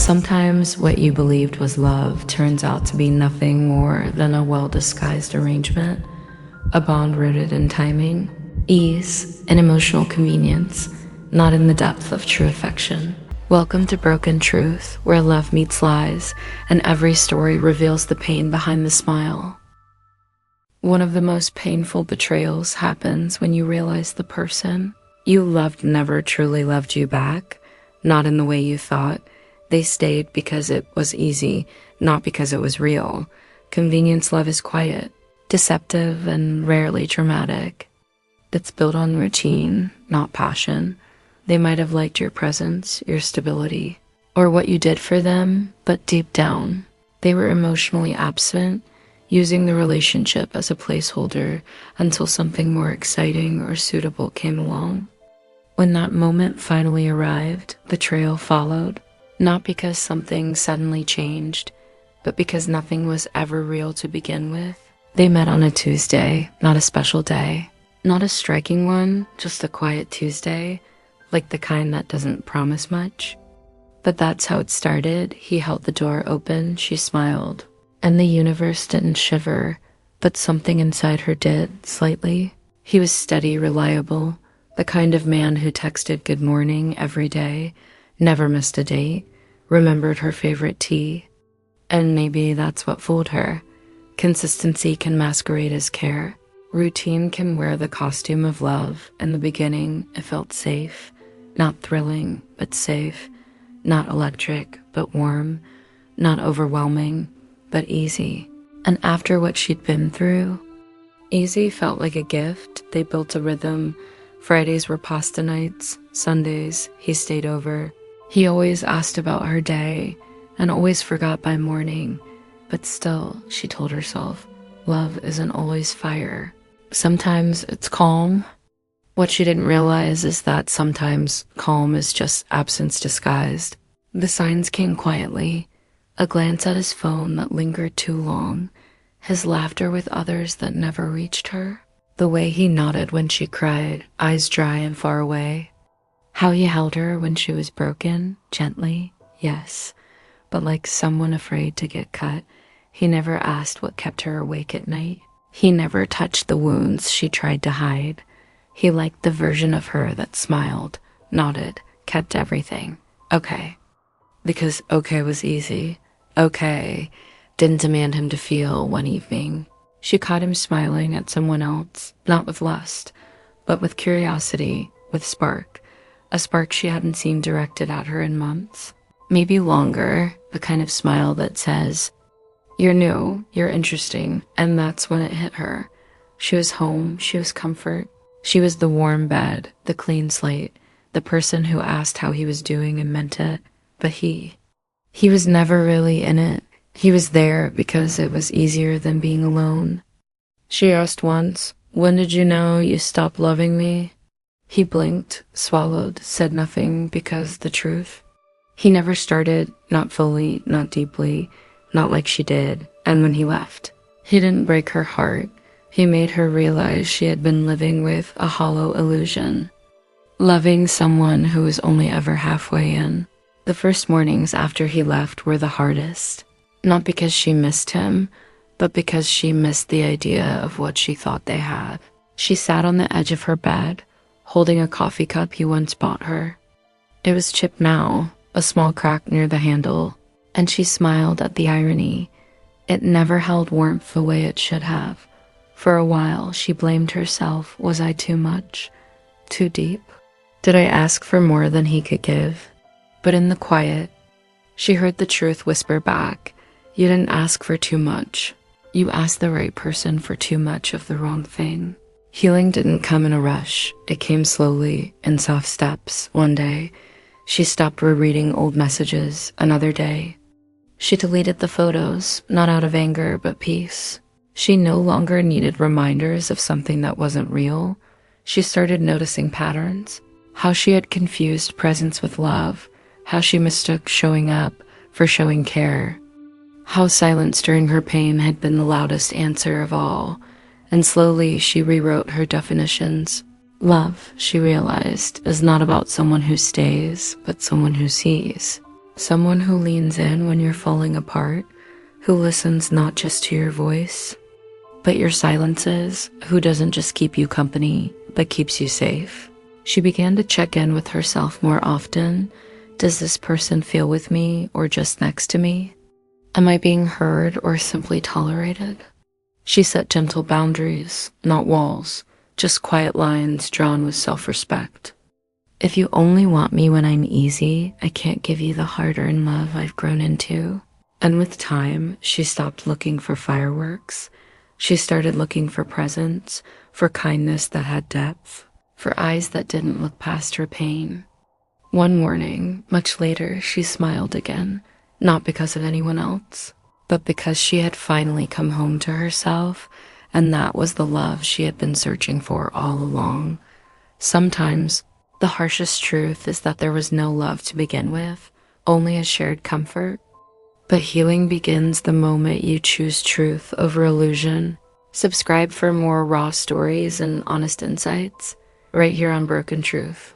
Sometimes what you believed was love turns out to be nothing more than a well-disguised arrangement, a bond rooted in timing, ease, and emotional convenience, not in the depth of true affection. Welcome to Broken Truth, where love meets lies, and every story reveals the pain behind the smile. One of the most painful betrayals happens when you realize the person you loved never truly loved you back, not in the way you thought. They stayed because it was easy, not because it was real. Convenience love is quiet, deceptive, and rarely dramatic. It's built on routine, not passion. They might have liked your presence, your stability, or what you did for them, but deep down, they were emotionally absent, using the relationship as a placeholder until something more exciting or suitable came along. When that moment finally arrived, betrayal followed. Not because something suddenly changed, but because nothing was ever real to begin with. They met on a Tuesday, not a special day. Not a striking one, just a quiet Tuesday, like the kind that doesn't promise much. But that's how it started. He held the door open, she smiled. And the universe didn't shiver, but something inside her did, slightly. He was steady, reliable, the kind of man who texted good morning every day, never missed a date, remembered her favorite tea. And maybe that's what fooled her. Consistency can masquerade as care. Routine can wear the costume of love. In the beginning, it felt safe. Not thrilling, but safe. Not electric, but warm. Not overwhelming, but easy. And after what she'd been through, easy felt like a gift. They built a rhythm. Fridays were pasta nights. Sundays, he stayed over. He always asked about her day and always forgot by morning. But still, she told herself, love isn't always fire. Sometimes it's calm. What she didn't realize is that sometimes calm is just absence disguised. The signs came quietly. A glance at his phone that lingered too long. His laughter with others that never reached her. The way he nodded when she cried, eyes dry and far away. How he held her when she was broken, gently, yes, but like someone afraid to get cut. He never asked what kept her awake at night. He never touched the wounds she tried to hide. He liked the version of her that smiled, nodded, kept everything. Okay. Because okay was easy. Okay didn't demand him to feel one evening. She caught him smiling at someone else, not with lust, but with curiosity, with spark. A spark she hadn't seen directed at her in months. Maybe longer, the kind of smile that says, you're new, you're interesting, and that's when it hit her. She was home, she was comfort. She was the warm bed, the clean slate, the person who asked how he was doing and meant it. But he was never really in it. He was there because it was easier than being alone. She asked once, when did you know you stopped loving me? He blinked, swallowed, said nothing because the truth. He never started, not fully, not deeply, not like she did. And when he left, he didn't break her heart. He made her realize she had been living with a hollow illusion. Loving someone who was only ever halfway in. The first mornings after he left were the hardest. Not because she missed him, but because she missed the idea of what she thought they had. She sat on the edge of her bed, holding a coffee cup he once bought her. It was chipped now, a small crack near the handle, and she smiled at the irony. It never held warmth the way it should have. For a while, she blamed herself. Was I too much? Too deep? Did I ask for more than he could give? But in the quiet, she heard the truth whisper back. You didn't ask for too much. You asked the right person for too much of the wrong thing. Healing didn't come in a rush. It came slowly, in soft steps. One day, she stopped rereading old messages. Another day, she deleted the photos, not out of anger, but peace. She no longer needed reminders of something that wasn't real. She started noticing patterns. How she had confused presence with love. How she mistook showing up for showing care. How silence during her pain had been the loudest answer of all. And slowly she rewrote her definitions. Love, she realized, is not about someone who stays, but someone who sees. Someone who leans in when you're falling apart, who listens not just to your voice, but your silences, who doesn't just keep you company, but keeps you safe. She began to check in with herself more often. Does this person feel with me or just next to me? Am I being heard or simply tolerated? She set gentle boundaries, not walls, just quiet lines drawn with self-respect. If you only want me when I'm easy, I can't give you the hard-earned love I've grown into. And with time, she stopped looking for fireworks. She started looking for presence, for kindness that had depth, for eyes that didn't look past her pain. One morning, much later, she smiled again, not because of anyone else, but because she had finally come home to herself, and that was the love she had been searching for all along. Sometimes, the harshest truth is that there was no love to begin with, only a shared comfort. But healing begins the moment you choose truth over illusion. Subscribe for more raw stories and honest insights, right here on Broken Truth.